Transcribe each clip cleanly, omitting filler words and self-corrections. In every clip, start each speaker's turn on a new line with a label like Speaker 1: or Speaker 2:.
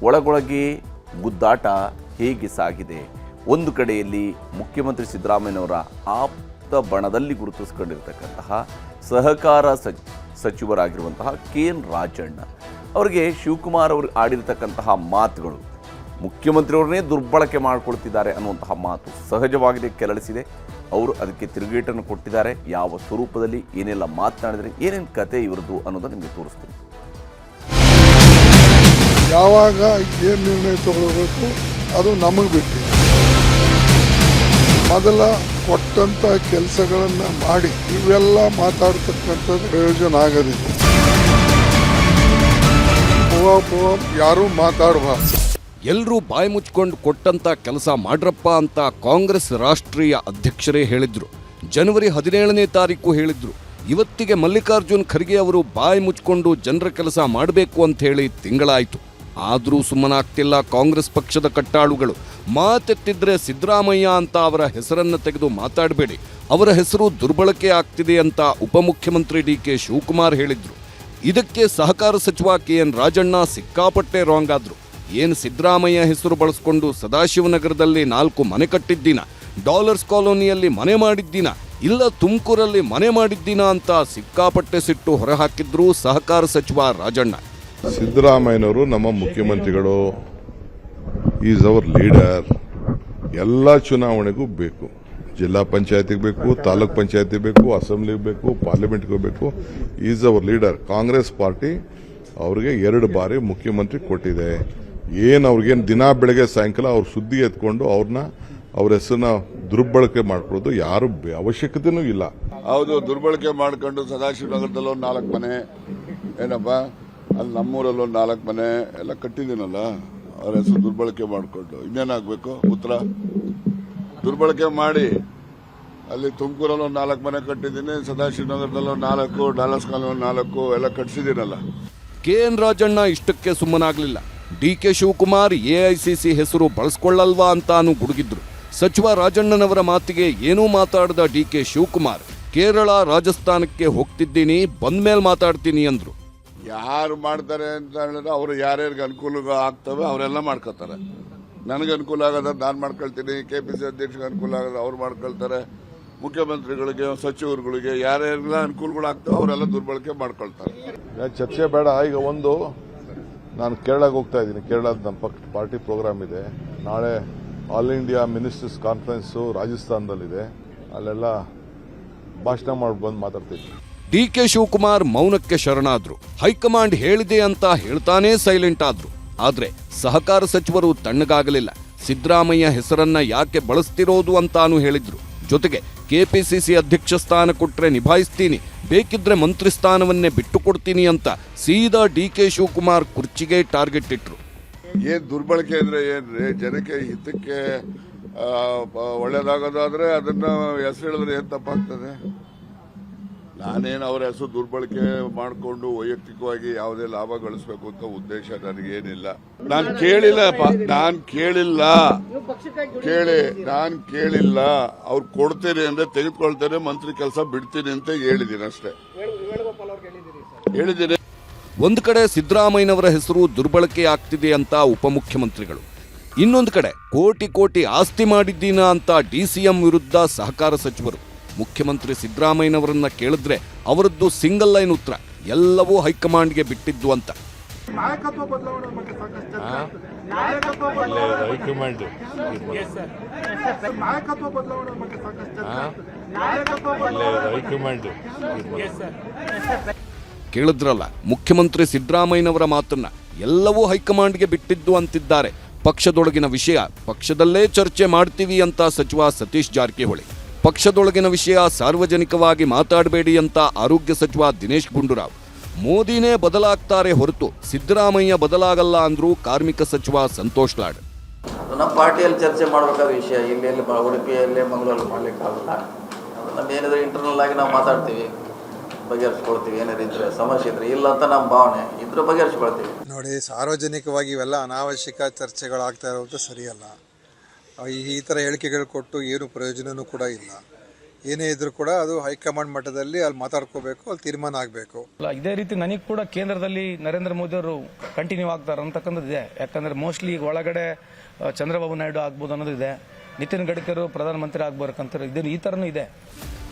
Speaker 1: ಒಳಗೊಳಗೆ ಗುದ್ದಾಟ ಹೇಗೆ ಸಾಗಿದೆ? ಒಂದು ಕಡೆಯಲ್ಲಿ ಮುಖ್ಯಮಂತ್ರಿ ಸಿದ್ದರಾಮಯ್ಯನವರ ಆಪ್ತ ಬಣದಲ್ಲಿ ಗುರುತಿಸಿಕೊಂಡಿರ್ತಕ್ಕಂತಹ ಸಹಕಾರ ಸಚಿವರಾಗಿರುವಂತಹ KN ರಾಜಣ್ಣ ಅವರಿಗೆ ಶಿವಕುಮಾರ್ ಅವರು ಆಡಿರ್ತಕ್ಕಂತಹ ಮಾತುಗಳು ಮುಖ್ಯಮಂತ್ರಿಯವರನ್ನೇ ದುರ್ಬಳಕೆ ಮಾಡಿಕೊಳ್ತಿದ್ದಾರೆ ಅನ್ನುವಂತಹ ಮಾತು ಸಹಜವಾಗಿದೆ, ಕೆರಳಿಸಿದೆ. ಅವರು ಅದಕ್ಕೆ ತಿರುಗೇಟನ್ನು ಕೊಟ್ಟಿದ್ದಾರೆ. ಯಾವ ಸ್ವರೂಪದಲ್ಲಿ ಏನೆಲ್ಲ ಮಾತನಾಡಿದರೆ ಏನೇನು ಕತೆ ಇವ್ರದ್ದು ಅನ್ನೋದನ್ನು ನಿಮಗೆ ತೋರಿಸ್ತೀನಿ.
Speaker 2: ಯಾವಾಗ ಏನು ನಿರ್ಣಯ ತಗೊಳ್ಬೇಕು ಅದು ನಮಗೆ ಬಿಟ್ಟು, ಮೊದಲ ಕೊಟ್ಟಂಥ ಕೆಲಸಗಳನ್ನು ಮಾಡಿ ಇವೆಲ್ಲ ಮಾತಾಡ್ತಕ್ಕಂಥದ್ದು ಪ್ರಯೋಜನ ಆಗೋದಿಲ್ಲ. ಯಾರೂ ಮಾತಾಡಬಾರ್ದು.
Speaker 3: ಎಲ್ಲರೂ ಬಾಯಿ ಮುಚ್ಕೊಂಡು ಕೊಟ್ಟಂತ ಕೆಲಸ ಮಾಡ್ರಪ್ಪ ಅಂತ ಕಾಂಗ್ರೆಸ್ ರಾಷ್ಟ್ರೀಯ ಅಧ್ಯಕ್ಷರೇ ಹೇಳಿದ್ರು. ಜನವರಿ 17ನೇ ತಾರೀಕು ಹೇಳಿದ್ರು. ಇವತ್ತಿಗೆ ಮಲ್ಲಿಕಾರ್ಜುನ್ ಖರ್ಗೆ ಅವರು ಬಾಯಿ ಮುಚ್ಕೊಂಡು ಜನರ ಕೆಲಸ ಮಾಡಬೇಕು ಅಂತ ಹೇಳಿ ತಿಂಗಳಾಯಿತು. ಆದರೂ ಸುಮ್ಮನಾಗ್ತಿಲ್ಲ ಕಾಂಗ್ರೆಸ್ ಪಕ್ಷದ ಕಟ್ಟಾಳುಗಳು. ಮಾತೆತ್ತಿದ್ರೆ ಸಿದ್ದರಾಮಯ್ಯ ಅಂತ ಅವರ ಹೆಸರನ್ನು ತೆಗೆದು ಮಾತಾಡಬೇಡಿ, ಅವರ ಹೆಸರು ದುರ್ಬಳಕೆ ಆಗ್ತಿದೆ ಅಂತ ಉಪಮುಖ್ಯಮಂತ್ರಿ DK ಶಿವಕುಮಾರ್ ಹೇಳಿದ್ರು. ಇದಕ್ಕೆ ಸಹಕಾರ ಸಚಿವ KN ರಾಜಣ್ಣ ಸಿಕ್ಕಾಪಟ್ಟೆ ರಾಂಗ್ ಆದ್ರು. ಏನು ಸಿದ್ದರಾಮಯ್ಯ ಹೆಸರು ಬಳಸ್ಕೊಂಡು ಸದಾಶಿವನಗರದಲ್ಲಿ 4 ಮನೆ ಕಟ್ಟಿದ್ದೀನ, ಡಾಲರ್ಸ್ ಕಾಲೋನಿಯಲ್ಲಿ ಮನೆ ಮಾಡಿದ್ದೀನ, ಇಲ್ಲ ತುಮಕೂರಲ್ಲಿ ಮನೆ ಮಾಡಿದ್ದೀನ ಅಂತ ಸಿಕ್ಕಾಪಟ್ಟೆ ಸಿಟ್ಟು ಹೊರಹಾಕಿದ್ರು ಸಹಕಾರ ಸಚಿವ ರಾಜಣ್ಣ.
Speaker 2: ಸಿದ್ದರಾಮಯ್ಯನವರು ನಮ್ಮ ಮುಖ್ಯಮಂತ್ರಿಗಳು, ಈಸ್ ಅವರ್ ಲೀಡರ್. ಎಲ್ಲ ಚುನಾವಣೆಗೂ ಬೇಕು, ಜಿಲ್ಲಾ ಪಂಚಾಯತಿಗೆ ಬೇಕು, ತಾಲೂಕ್ ಪಂಚಾಯತಿಗೆ ಬೇಕು, ಅಸೆಂಬ್ಲಿಗೆ ಬೇಕು, ಪಾರ್ಲಿಮೆಂಟ್ಗೆ ಬೇಕು. Is our leader. Congress party ಅವ್ರಿಗೆ 2 ಬಾರಿ ಮುಖ್ಯಮಂತ್ರಿ ಕೊಟ್ಟಿದೆ. ಅವ್ರಿಗೇನು ದಿನ ಬೆಳಗ್ಗೆ ಸಾಯಂಕಾಲ ಅವ್ರ ಸುದ್ದಿ ಎತ್ಕೊಂಡು ಅವ್ರ ಹೆಸರನ್ನ ದುರ್ಬಳಕೆ ಮಾಡ್ಕೊಳ್ಳೋದು ಯಾರು ಅವಶ್ಯಕತೆನೂ ಇಲ್ಲ.
Speaker 4: ಹೌದು, ದುರ್ಬಳಕೆ ಮಾಡ್ಕೊಂಡು ಸದಾಶಿವನಗರದಲ್ಲೂ 4 ಮನೆ, ಏನಪ್ಪ ಅಲ್ಲಿ ನಮ್ಮೂರಲ್ಲೂ 4 ಮನೆ ಎಲ್ಲ ಕಟ್ಟಿದ್ದೀನಲ್ಲ, ಅವ್ರ ಹೆಸರು ದುರ್ಬಳಕೆ ಮಾಡಿಕೊಂಡು ಇನ್ನೇನಾಗಬೇಕು? ಉತ್ತರ ದುರ್ಬಳಕೆ ಮಾಡಿ ಅಲ್ಲಿ ತುಮಕೂರಲ್ಲೂ 4 ಮನೆ ಕಟ್ಟಿದ್ದೀನಿ, ಸದಾಶಿವನಗರದಲ್ಲೂ 4, ಡಾಲರ್ಸ್ ಕಾಲೋನಿ 4 ಎಲ್ಲ ಕಟ್ಟಿಸಿದ್ದೀನಲ್ಲ.
Speaker 3: KN ರಾಜಣ್ಣ ಇಷ್ಟಕ್ಕೆ ಸುಮ್ಮನಾಗಲಿಲ್ಲ. DK ಶಿವಕುಮಾರ್ AICC ಹೆಸರು ಬಳಸ್ಕೊಳ್ಳಲ್ವಾ ಅಂತಾನು ಗುಡುಗಿದ್ರು. ಸಚಿವ ರಾಜಣ್ಣನವರ ಮಾತಿಗೆ ಏನೂ ಮಾತಾಡದ DK ಶಿವಕುಮಾರ್ ಕೇರಳ ರಾಜಸ್ಥಾನಕ್ಕೆ ಹೋಗ್ತಿದ್ದೀನಿ, ಬಂದ್ಮೇಲೆ ಮಾತಾಡ್ತೀನಿ ಅಂದ್ರು.
Speaker 4: ಯಾರು ಮಾಡ್ತಾರೆ ಅಂತ ಹೇಳಿದ್ರೆ ಅವರು ಯಾರ್ಯಾರಿಗೆ ಅನುಕೂಲ ಆಗ್ತವೆ ಅವರೆಲ್ಲ ಮಾಡ್ಕೋತಾರೆ. ನನಗೆ ಅನುಕೂಲ ಆಗೋದ್ರೆ ನಾನು ಮಾಡ್ಕೊಳ್ತೀನಿ, KPC ಅಧ್ಯಕ್ಷರಿಗೆ ಅನುಕೂಲ ಆಗೋದು ಅವ್ರು ಮಾಡ್ಕೊಳ್ತಾರೆ, ಮುಖ್ಯಮಂತ್ರಿಗಳಿಗೆ ಸಚಿವರುಗಳಿಗೆ ಯಾರ್ಯಾರೆಲ್ಲ ಅನುಕೂಲಗಳಾಗ್ತವೆ ಅವರೆಲ್ಲ ದುರ್ಬಳಕೆ ಮಾಡ್ಕೊಳ್ತಾರೆ.
Speaker 2: ಚರ್ಚೆ ಬೇಡ. ಈಗ ನಾನು ಕೇರಳಕ್ಕೆ ಹೋಗ್ತಾ ಇದ್ದೀನಿ. ಕೇರಳದ ನಮ್ಮ ಪಾರ್ಟಿ ಪ್ರೋಗ್ರಾಮ್ ಇದೆ. ನಾಳೆ ಆಲ್ ಇಂಡಿಯಾ ಮಿನಿಸ್ಟರ್ಸ್ ಕಾನ್ಫರೆನ್ಸು ರಾಜಸ್ಥಾನದಲ್ಲಿದೆ. ಅಲ್ಲೆಲ್ಲ ಭಾಷಣ ಮಾಡಿ ಬಂದು ಮಾತಾಡ್ತೀನಿ.
Speaker 3: DK ಶಿವಕುಮಾರ್ ಮೌನಕ್ಕೆ ಶರಣಾದ್ರು. ಹೈಕಮಾಂಡ್ ಹೇಳಿದೆ ಅಂತ ಹೇಳ್ತಾನೇ ಸೈಲೆಂಟ್ ಆದ್ರು. ಆದ್ರೆ ಸಹಕಾರ ಸಚಿವರು ತಣ್ಣಗಾಗಲಿಲ್ಲ. ಸಿದ್ದರಾಮಯ್ಯ ಹೆಸರನ್ನ ಯಾಕೆ ಬಳಸ್ತಿರೋದು ಅಂತಾನು ಹೇಳಿದ್ರು. ಜೊತೆಗೆ KPCC ಅಧ್ಯಕ್ಷ ಸ್ಥಾನ ಕೊಟ್ರೆ ನಿಭಾಯಿಸ್ತೀನಿ, ಬೇಕಿದ್ರೆ ಮಂತ್ರಿ ಸ್ಥಾನವನ್ನೇ ಬಿಟ್ಟು ಕೊಡ್ತೀನಿ ಅಂತ ಸೀದಾ DK ಶಿವಕುಮಾರ್ ಕುರ್ಚಿಗೆ ಟಾರ್ಗೆಟ್ ಇಟ್ರು.
Speaker 4: ಏನ್ ದುರ್ಬಳಕೆ ಅಂದ್ರೆ ಏನ್ರಿ? ಜನಕ್ಕೆ ಹಿತಕ್ಕೆ ಒಳ್ಳೇದಾಗೋದಾದ್ರೆ ಅದನ್ನ ಹೆಸರು ಹೇಳಿದ್ರೆ ಏನ್ ತಪ್ಪಾಗ್ತದೆ? ನಾನೇನು ಅವರ ಹೆಸರು ದುರ್ಬಳಕೆ ಮಾಡಿಕೊಂಡು ವೈಯಕ್ತಿಕವಾಗಿ ಯಾವುದೇ ಲಾಭ ಗಳಿಸಬೇಕು ಅಂತ ಉದ್ದೇಶ ನನಗೇನಿಲ್ಲ. ನಾನು ಕೇಳಿಲ್ಲ. ಅವ್ರು ಕೊಡ್ತೇನೆ ಅಂದ್ರೆ ತೆಗೆದುಕೊಳ್ತೇನೆ, ಮಂತ್ರಿ ಕೆಲಸ ಬಿಡ್ತೀನಿ ಅಂತ ಹೇಳಿದ್ದೀನಿ ಅಷ್ಟೇ. ಹೇಳಿದ್ದೀನಿ.
Speaker 3: ಒಂದು ಕಡೆ ಸಿದ್ದರಾಮಯ್ಯನವರ ಹೆಸರು ದುರ್ಬಳಕೆ ಆಗ್ತಿದೆ ಅಂತ ಉಪಮುಖ್ಯಮಂತ್ರಿಗಳು, ಇನ್ನೊಂದು ಕಡೆ ಕೋಟಿ ಆಸ್ತಿ ಮಾಡಿದ್ದೀನ ಅಂತ DCM ವಿರುದ್ಧ ಸಹಕಾರ ಸಚಿವರು. ಮುಖ್ಯಮಂತ್ರಿ ಸಿದ್ದರಾಮಯ್ಯನವರನ್ನ ಕೇಳಿದ್ರೆ ಅವರದ್ದು ಸಿಂಗಲ್ ಲೈನ್ ಉತ್ತರ, ಎಲ್ಲವೂ ಹೈಕಮಾಂಡ್ಗೆ ಬಿಟ್ಟಿದ್ದು ಅಂತ. ಕೇಳಿದ್ರಲ್ಲ ಮುಖ್ಯಮಂತ್ರಿ ಸಿದ್ದರಾಮಯ್ಯನವರ ಮಾತನ್ನ, ಎಲ್ಲವೂ ಹೈಕಮಾಂಡ್ಗೆ ಬಿಟ್ಟಿದ್ದು ಅಂತಿದ್ದಾರೆ. ಪಕ್ಷದೊಳಗಿನ ವಿಷಯ ಪಕ್ಷದಲ್ಲೇ ಚರ್ಚೆ ಮಾಡ್ತೀವಿ ಅಂತ ಸಚಿವ ಸತೀಶ್ ಜಾರಕಿಹೊಳಿ. ಪಕ್ಷದೊಳಗಿನ ವಿಷಯ ಸಾರ್ವಜನಿಕವಾಗಿ ಮಾತಾಡಬೇಡಿ ಅಂತ ಆರೋಗ್ಯ ಸಚಿವ ದಿನೇಶ್ ಗುಂಡೂರಾವ್. ಮೋದಿನೇ ಬದಲಾಗ್ತಾರೆ ಹೊರತು ಸಿದ್ದರಾಮಯ್ಯ ಬದಲಾಗಲ್ಲ ಅಂದ್ರು ಕಾರ್ಮಿಕ ಸಚಿವ ಸಂತೋಷ್ ಲಾಡ್.
Speaker 5: ನಮ್ಮ ಪಾರ್ಟಿಯಲ್ಲಿ ಚರ್ಚೆ ಮಾಡಬೇಕಾದ ವಿಷಯ ಇಲ್ಲಿ ಉಡುಪಿಯಲ್ಲಿ ಮಂಗಳೂರಲ್ಲಿ ಮಾಡಲಿಕ್ಕಾಗಲ್ಲ. ನಮ್ದೇನಿದ್ರೆ ಇಂಟರ್ನಲ್ ಆಗಿ ನಾವು ಮಾತಾಡ್ತೀವಿ, ಬಗೆಹರಿಸ್ಕೊಳ್ತೀವಿ. ಏನಾದ್ರು ಇದ್ರೆ ಸಮಸ್ಯೆ ಇದ್ರೆ, ಇಲ್ಲ ಅಂತ ನಮ್ಮ ಭಾವನೆ ಇದ್ರೆ ಬಗೆಹರಿಸ್ಕೊಳ್ತೀವಿ.
Speaker 6: ನೋಡಿ, ಸಾರ್ವಜನಿಕವಾಗಿ ಇವೆಲ್ಲ ಅನಾವಶ್ಯಕ ಚರ್ಚೆಗಳಾಗ್ತಾ ಇರೋದು ಸರಿಯಲ್ಲ. ಈ ಥರ ಹೇಳಿಕೆಗಳು ಕೊಟ್ಟು ಏನು ಪ್ರಯೋಜನವೂ ಕೂಡ ಇಲ್ಲ. ಏನೇ ಇದ್ರೂ ಕೂಡ ಅದು ಹೈಕಮಾಂಡ್ ಮಟ್ಟದಲ್ಲಿ ಅಲ್ಲಿ ಮಾತಾಡ್ಕೋಬೇಕು, ಅಲ್ಲಿ ತೀರ್ಮಾನ ಆಗಬೇಕು.
Speaker 7: ಅಲ್ಲ, ಇದೇ ರೀತಿ ನನಗೆ ಕೂಡ ಕೇಂದ್ರದಲ್ಲಿ ನರೇಂದ್ರ ಮೋದಿ ಅವರು ಕಂಟಿನ್ಯೂ ಆಗ್ತಾರೆ ಅಂತಕ್ಕಂಥದ್ದು ಇದೆ. ಯಾಕಂದ್ರೆ ಮೋಸ್ಟ್ಲಿ ಈಗ ಒಳಗಡೆ ಚಂದ್ರಬಾಬು ನಾಯ್ಡು ಆಗ್ಬೋದು ಅನ್ನೋದು ಇದೆ. ನಿತಿನ್ ಗಡ್ಕರಿ ಪ್ರಧಾನಮಂತ್ರಿ ಆಗ್ಬೇಕಂತ ಈ ಥರನೂ ಇದೆ.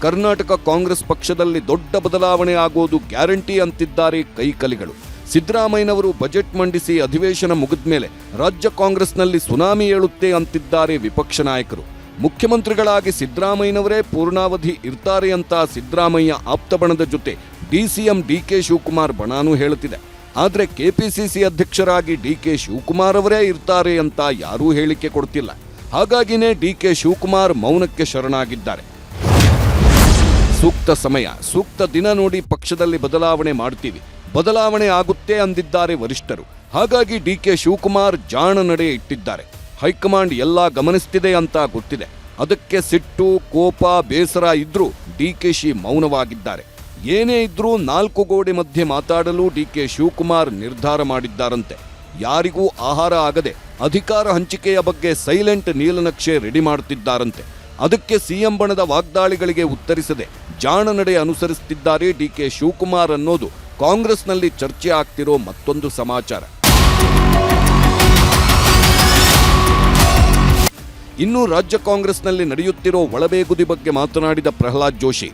Speaker 3: ಕರ್ನಾಟಕ ಕಾಂಗ್ರೆಸ್ ಪಕ್ಷದಲ್ಲಿ ದೊಡ್ಡ ಬದಲಾವಣೆ ಆಗೋದು ಗ್ಯಾರಂಟಿ ಅಂತಿದ್ದಾರೆ ಕೈಕಲಿಗಳು. ಸಿದ್ದರಾಮಯ್ಯನವರು ಬಜೆಟ್ ಮಂಡಿಸಿ ಅಧಿವೇಶನ ಮುಗಿದ ಮೇಲೆ ರಾಜ್ಯ ಕಾಂಗ್ರೆಸ್ನಲ್ಲಿ ಸುನಾಮಿ ಏಳುತ್ತೆ ಅಂತಿದ್ದಾರೆ ವಿಪಕ್ಷ ನಾಯಕರು. ಮುಖ್ಯಮಂತ್ರಿಗಳಾಗಿ ಸಿದ್ದರಾಮಯ್ಯನವರೇ ಪೂರ್ಣಾವಧಿ ಇರ್ತಾರೆ ಅಂತ ಸಿದ್ದರಾಮಯ್ಯ ಆಪ್ತಬಣದ ಜೊತೆ ಡಿಸಿಎಂ ಡಿಕೆ ಶಿವಕುಮಾರ್ ಬಣಾನು ಹೇಳುತ್ತಿದೆ. ಆದರೆ ಕೆಪಿಸಿಸಿ ಅಧ್ಯಕ್ಷರಾಗಿ ಡಿಕೆ ಶಿವಕುಮಾರ್ ಅವರೇ ಇರ್ತಾರೆ ಅಂತ ಯಾರೂ ಹೇಳಿಕೆ ಕೊಡ್ತಿಲ್ಲ. ಹಾಗಾಗಿನೇ ಡಿಕೆ ಶಿವಕುಮಾರ್ ಮೌನಕ್ಕೆ ಶರಣಾಗಿದ್ದಾರೆ. ಸೂಕ್ತ ಸಮಯ, ಸೂಕ್ತ ದಿನ ನೋಡಿ ಪಕ್ಷದಲ್ಲಿ ಬದಲಾವಣೆ ಮಾಡ್ತೀವಿ, ಬದಲಾವಣೆ ಆಗುತ್ತೆ ಅಂದಿದ್ದಾರೆ ವರಿಷ್ಠರು. ಹಾಗಾಗಿ ಡಿಕೆ ಶಿವಕುಮಾರ್ ಜಾಣ ನಡೆ ಇಟ್ಟಿದ್ದಾರೆ. ಹೈಕಮಾಂಡ್ ಎಲ್ಲ ಗಮನಿಸ್ತಿದೆ ಅಂತ ಗೊತ್ತಿದೆ. ಅದಕ್ಕೆ ಸಿಟ್ಟು, ಕೋಪ, ಬೇಸರ ಇದ್ರೂ ಡಿಕೆಶಿ ಮೌನವಾಗಿದ್ದಾರೆ. ಏನೇ ಇದ್ರೂ ನಾಲ್ಕು ಗೋಡೆ ಮಧ್ಯೆ ಮಾತಾಡಲು ಡಿಕೆ ಶಿವಕುಮಾರ್ ನಿರ್ಧಾರ ಮಾಡಿದ್ದಾರಂತೆ. ಯಾರಿಗೂ ಆಹಾರ ಆಗದೆ ಅಧಿಕಾರ ಹಂಚಿಕೆಯ ಬಗ್ಗೆ ಸೈಲೆಂಟ್ ನೀಲನಕ್ಷೆ ರೆಡಿ ಮಾಡುತ್ತಿದ್ದಾರಂತೆ. ಅದಕ್ಕೆ ಸಿಎಂ ಬಣದ ವಾಗ್ದಾಳಿಗಳಿಗೆ ಉತ್ತರಿಸದೆ ಜಾಣ ನಡೆ ಅನುಸರಿಸುತ್ತಿದ್ದಾರೆ ಡಿಕೆ ಶಿವಕುಮಾರ್ ಅನ್ನೋದು ಕಾಂಗ್ರೆಸ್ನಲ್ಲಿ ಚರ್ಚೆ ಆಗ್ತಿರೋ ಮತ್ತೊಂದು ಸಮಾಚಾರ. ಇನ್ನು ರಾಜ್ಯ ಕಾಂಗ್ರೆಸ್ನಲ್ಲಿ ನಡೆಯುತ್ತಿರೋ ಒಳಬೇಗುದಿ ಬಗ್ಗೆ ಮಾತನಾಡಿದ ಪ್ರಹ್ಲಾದ್ ಜೋಶಿ,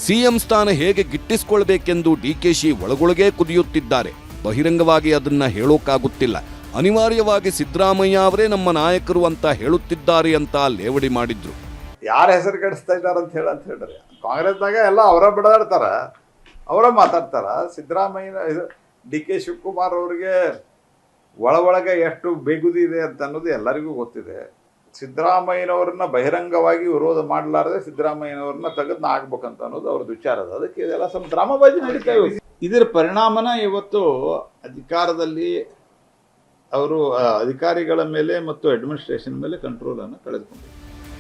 Speaker 3: ಸಿಎಂ ಸ್ಥಾನ ಹೇಗೆ ಗಿಟ್ಟಿಸಿಕೊಳ್ಳಬೇಕೆಂದು ಡಿಕೆಶಿ ಒಳಗೊಳಗೇ ಕುದಿಯುತ್ತಿದ್ದಾರೆ. ಬಹಿರಂಗವಾಗಿ ಅದನ್ನ ಹೇಳೋಕ್ಕಾಗುತ್ತಿಲ್ಲ. ಅನಿವಾರ್ಯವಾಗಿ ಸಿದ್ದರಾಮಯ್ಯ ಅವರೇ ನಮ್ಮ ನಾಯಕರು ಅಂತ ಹೇಳುತ್ತಿದ್ದಾರೆ ಅಂತ ಲೇವಡಿ ಮಾಡಿದ್ರು.
Speaker 8: ಯಾರ ಹೆಸರು ಕೆಡಿಸ್ತಾ ಇದ್ದಾರೆ ಅಂತ ಹೇಳ್ರಿ. ಕಾಂಗ್ರೆಸ್ನಾಗ ಎಲ್ಲ ಅವರ ಬಿಡಾಡ್ತಾರ, ಅವರ ಮಾತಾಡ್ತಾರ. ಸಿದ್ದರಾಮಯ್ಯ ಡಿ ಕೆ ಶಿವಕುಮಾರ್ ಅವ್ರಿಗೆ ಒಳಗೆ ಎಷ್ಟು ಬೇಗುದಿ ಇದೆ ಅಂತ ಅನ್ನೋದು ಎಲ್ಲರಿಗೂ ಗೊತ್ತಿದೆ. ಸಿದ್ದರಾಮಯ್ಯನವ್ರನ್ನ ಬಹಿರಂಗವಾಗಿ ವಿರೋಧ ಮಾಡಲಾರದೆ ಸಿದ್ದರಾಮಯ್ಯನವ್ರನ್ನ ತೆಗೆದು ಆಗ್ಬೇಕಂತ ಅನ್ನೋದು ಅವ್ರದ್ದು ವಿಚಾರ ಅದ. ಅದಕ್ಕೆ ಇದೆಲ್ಲ ಸ್ವಲ್ಪ ಡ್ರಾಮಾಬಾಜಿ ನಡೀತಾ ಇದೆ. ಇದರ ಪರಿಣಾಮನ ಇವತ್ತು ಅಧಿಕಾರದಲ್ಲಿ ಅವರು ಅಧಿಕಾರಿಗಳ ಮೇಲೆ ಮತ್ತು ಅಡ್ಮಿನಿಸ್ಟ್ರೇಷನ್ ಮೇಲೆ ಕಂಟ್ರೋಲ್ ಅನ್ನು ಕಳೆದುಕೊಂಡಿದ್ದಾರೆ.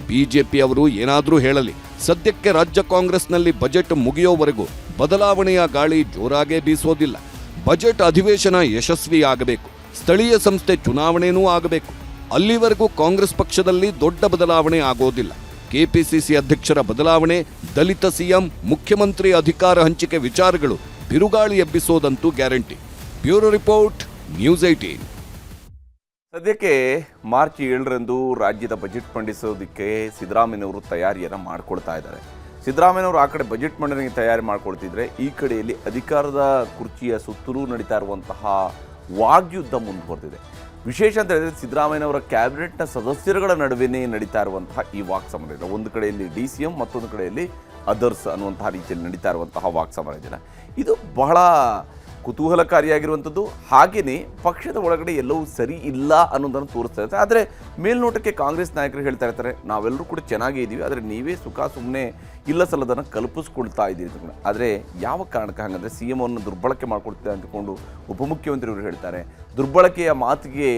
Speaker 3: ಬಿಜೆಪಿ ಅವರು ಏನಾದರೂ ಹೇಳಲಿ, ಸದ್ಯಕ್ಕೆ ರಾಜ್ಯ ಕಾಂಗ್ರೆಸ್ನಲ್ಲಿ ಬಜೆಟ್ ಮುಗಿಯೋವರೆಗೂ ಬದಲಾವಣೆಯ ಗಾಳಿ ಜೋರಾಗೇ ಬೀಸೋದಿಲ್ಲ. ಬಜೆಟ್ ಅಧಿವೇಶನ ಯಶಸ್ವಿಯಾಗಬೇಕು, ಸ್ಥಳೀಯ ಸಂಸ್ಥೆ ಚುನಾವಣೆಯೂ ಆಗಬೇಕು. ಅಲ್ಲಿವರೆಗೂ ಕಾಂಗ್ರೆಸ್ ಪಕ್ಷದಲ್ಲಿ ದೊಡ್ಡ ಬದಲಾವಣೆ ಆಗೋದಿಲ್ಲ. ಕೆಪಿಸಿಸಿ ಅಧ್ಯಕ್ಷರ ಬದಲಾವಣೆ, ದಲಿತ ಸಿಎಂ, ಮುಖ್ಯಮಂತ್ರಿ ಅಧಿಕಾರ ಹಂಚಿಕೆ ವಿಚಾರಗಳು ಬಿರುಗಾಳಿ ಎಬ್ಬಿಸೋದಂತೂ ಗ್ಯಾರಂಟಿ. Bureau report, news 18.
Speaker 1: ಸದ್ಯಕ್ಕೆ ಮಾರ್ಚ್ 7ರಂದು ರಾಜ್ಯದ ಬಜೆಟ್ ಮಂಡಿಸೋದಕ್ಕೆ ಸಿದ್ದರಾಮಯ್ಯನವರು ತಯಾರಿಯನ್ನು ಮಾಡ್ಕೊಳ್ತಾ ಇದ್ದಾರೆ. ಸಿದ್ದರಾಮಯ್ಯನವರು ಆ ಕಡೆ ಬಜೆಟ್ ಮಂಡನೆಗೆ ತಯಾರಿ ಮಾಡ್ಕೊಳ್ತಿದ್ರೆ, ಈ ಕಡೆಯಲ್ಲಿ ಅಧಿಕಾರದ ಕುರ್ಚಿಯ ಸುತ್ತಲೂ ನಡೀತಾ ಇರುವಂತಹ ವಾಗ್ಯುದ್ಧ ಮುಂದುವರೆದಿದೆ. ವಿಶೇಷ ಅಂತ ಹೇಳಿದ್ರೆ ಸಿದ್ದರಾಮಯ್ಯನವರ ಕ್ಯಾಬಿನೆಟ್ನ ಸದಸ್ಯರುಗಳ ನಡುವೆನೇ ನಡೀತಾ ಇರುವಂತಹ ಈ ವಾಕ್ಸಮರ. ಒಂದು ಕಡೆಯಲ್ಲಿ DCM, ಮತ್ತೊಂದು ಕಡೆಯಲ್ಲಿ ಅದರ್ಸ್ ಅನ್ನುವಂತಹ ರೀತಿಯಲ್ಲಿ ನಡೀತಾ ಇರುವಂತಹ ವಾಕ್ಸಮರ ಇದೆಯಲ್ಲ, ಇದು ಬಹಳ ಕುತೂಹಲಕಾರಿಯಾಗಿರುವಂಥದ್ದು. ಹಾಗೆಯೇ ಪಕ್ಷದ ಒಳಗಡೆ ಎಲ್ಲವೂ ಸರಿ ಇಲ್ಲ ಅನ್ನೋದನ್ನು ತೋರಿಸ್ತಾ ಇರ್ತಾರೆ. ಆದರೆ ಮೇಲ್ನೋಟಕ್ಕೆ ಕಾಂಗ್ರೆಸ್ ನಾಯಕರು ಹೇಳ್ತಾ ಇರ್ತಾರೆ, ನಾವೆಲ್ಲರೂ ಕೂಡ ಚೆನ್ನಾಗೇ ಇದ್ದೀವಿ, ಆದರೆ ನೀವೇ ಸುಮ್ಮನೆ ಇಲ್ಲ ಸಲ್ಲದನ್ನು ಕಲ್ಪಿಸ್ಕೊಳ್ತಾ ಇದ್ದೀರಿ. ಆದರೆ ಯಾವ ಕಾರಣಕ್ಕೆ ಹಾಗಂದರೆ CM ಅನ್ನು ದುರ್ಬಳಕೆ ಮಾಡ್ಕೊಳ್ತಾರೆ ಅಂದ್ಕೊಂಡು ಉಪಮುಖ್ಯಮಂತ್ರಿಯವರು ಹೇಳ್ತಾರೆ. ದುರ್ಬಳಕೆಯ ಮಾತಿಗೆ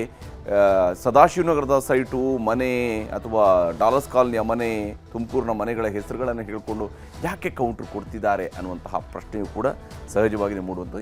Speaker 1: ಸದಾಶಿವನಗರದ ಸೈಟು, ಮನೆ ಅಥವಾ ಡಾಲರ್ಸ್ ಕಾಲನಿಯ ಮನೆ, ತುಮಕೂರಿನ ಮನೆಗಳ ಹೆಸರುಗಳನ್ನು ಹೇಳಿಕೊಂಡು ಯಾಕೆ ಕೌಂಟ್ರ್ ಕೊಡ್ತಿದ್ದಾರೆ ಅನ್ನುವಂತಹ ಪ್ರಶ್ನೆಯೂ ಕೂಡ ಸಹಜವಾಗಿ ಮೂಡುವಂಥದ್ದು.